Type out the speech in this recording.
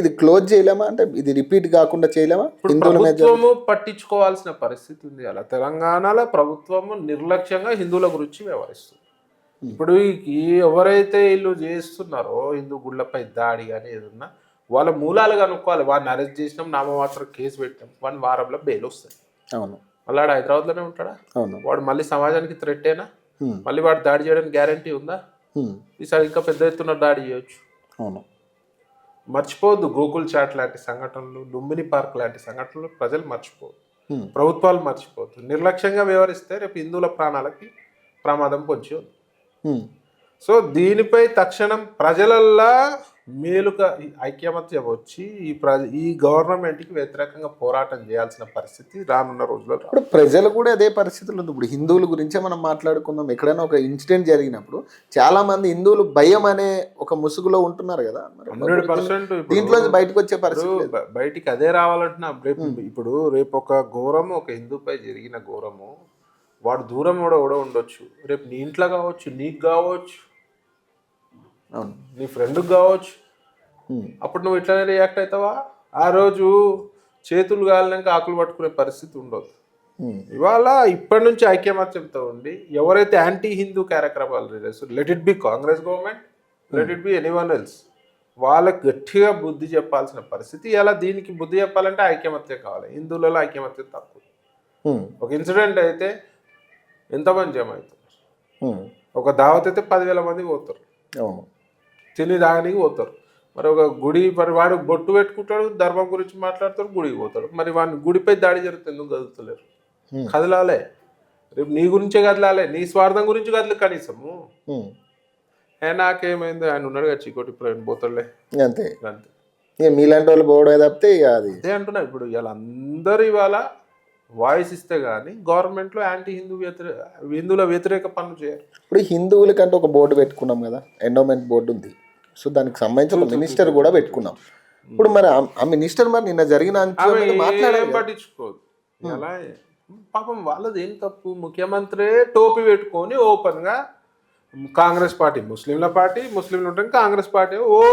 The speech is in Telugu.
ఇది క్లోజ్ చేయలేమా? అంటే ఇది రిపీట్ కాకుండా చేయలేమా? ఇప్పుడు హిందువుల మీద ప్రభుత్వము పట్టించుకోవాల్సిన పరిస్థితి ఉంది. అలా తెలంగాణలో ప్రభుత్వము నిర్లక్ష్యంగా హిందువుల గురించి వ్యవహరిస్తుంది. ఇప్పుడు ఎవరైతే వీళ్ళు చేస్తున్నారో హిందూ గుళ్ళపై దాడి కానీ ఏదన్నా వాళ్ళ మూలాలు కనుక్కోవాలి. వాడిని అరెస్ట్ చేసినాం, నామమాత్రం కేసు పెట్టినాం, వాడిని వారంలో బెయిల్ వస్తుంది. అవును, మళ్ళీ వాడు హైదరాబాద్లోనే ఉంటాడా? అవును. వాడు మళ్ళీ సమాజానికి థ్రెట్టేనా? మళ్ళీ వాడు దాడి చేయడానికి గ్యారంటీ ఉందా? ఈసారి ఇంకా పెద్ద ఎత్తున దాడి చేయొచ్చు. అవును. మర్చిపోవద్దు, గోకుల్ చాట్ లాంటి సంఘటనలు, లుంబిని పార్క్ లాంటి సంఘటనలు ప్రజలు మర్చిపోవద్దు, ప్రభుత్వాలు మర్చిపోవద్దు. నిర్లక్ష్యంగా వ్యవహరిస్తే రేపు హిందువుల ప్రాణాలకి ప్రమాదం పొంచి ఉంది. సో దీనిపై తక్షణం ప్రజలల్లా మేలుక ఐక్యమత్యం వచ్చి ఈ గవర్నమెంట్కి వ్యతిరేకంగా పోరాటం చేయాల్సిన పరిస్థితి రానున్న రోజుల్లో. ఇప్పుడు ప్రజలు కూడా అదే పరిస్థితులు ఉంది. ఇప్పుడు హిందువుల గురించే మనం మాట్లాడుకుందాం. ఎక్కడైనా ఒక ఇన్సిడెంట్ జరిగినప్పుడు చాలా మంది హిందువులు భయం అనే ఒక ముసుగులో ఉంటున్నారు కదా. 100% దీంట్లో బయటకు వచ్చే పరిస్థితి బయటికి అదే రావాలంటున్నా. రేపు ఒక ఘోరము, ఒక హిందూపై జరిగిన ఘోరము, వాడు దూరం కూడా ఉండొచ్చు, రేపు నీ ఇంట్లో కావచ్చు, నీకు కావచ్చు, నీ ఫ్రెండ్కి కావచ్చు. అప్పుడు నువ్వు ఇట్లానే రియాక్ట్ అవుతావా? ఆ రోజు చేతులు కాలినాక ఆకులు పట్టుకునే పరిస్థితి ఉండదు. ఇవాళ ఇప్పటి నుంచి ఐక్యమత్యంతో ఉండి ఎవరైతే యాంటీ హిందూ కార్యక్రమాలు చేస్తారు, let it be Congress government, let it be anyone else, వాళ్ళకి గట్టిగా బుద్ధి చెప్పాల్సిన పరిస్థితి. ఇలా దీనికి బుద్ధి చెప్పాలంటే ఐక్యమత్యం కావాలి. హిందువులలో ఐక్యమత్యం తక్కువ. ఒక ఇన్సిడెంట్ అయితే ఎంతమంది జమ అవుతారు? ఒక దావత్ అయితే 10,000 మంది పోతారు, తిని దానికి పోతారు. మరి ఒక గుడి, మరి వాడు బొట్టు పెట్టుకుంటాడు, ధర్మం గురించి మాట్లాడతాడు, గుడికి పోతాడు. మరి వాడిని గుడిపై దాడి జరుగుతుంది, ఎందుకు కదులుతలేరు? కదలాలే, రేపు నీ గురించే కదలాలే, నీ స్వార్థం గురించి కదలు కనీసము. నాకేమైంది, ఆయన ఉన్నాడు కదా చీకోటి, ఇప్పుడు ఆయన పోతాడులే, అంతే అంతే. మీలాంటి వాళ్ళు పోవడం తప్పితే అదే అంటున్నా. ఇప్పుడు ఇవాళ అందరూ ఇవాళ వాయిస్ ఇస్తే కానీ గవర్నమెంట్లో యాంటీ హిందువుల వ్యతిరేక పనులు చేయాలి. ఇప్పుడు హిందువులకంటే ఒక బోర్డు పెట్టుకున్నాం కదా, ఎండోమెంట్ బోర్డు ఉంది. సో దానికి సంబంధించి ఒక మినిస్టర్ కూడా పెట్టుకున్నాం. ఇప్పుడు మరి ఆ మినిస్టర్ మరి నిన్న జరిగిన పట్టించుకోదు. ఎలా పాపం వాళ్ళది ఏం తప్పు? ముఖ్యమంత్రి టోపీ పెట్టుకొని ఓపెన్గా కాంగ్రెస్ పార్టీ ముస్లింల పార్టీ, ముస్లింలు ఉంటాం, కాంగ్రెస్ పార్టీ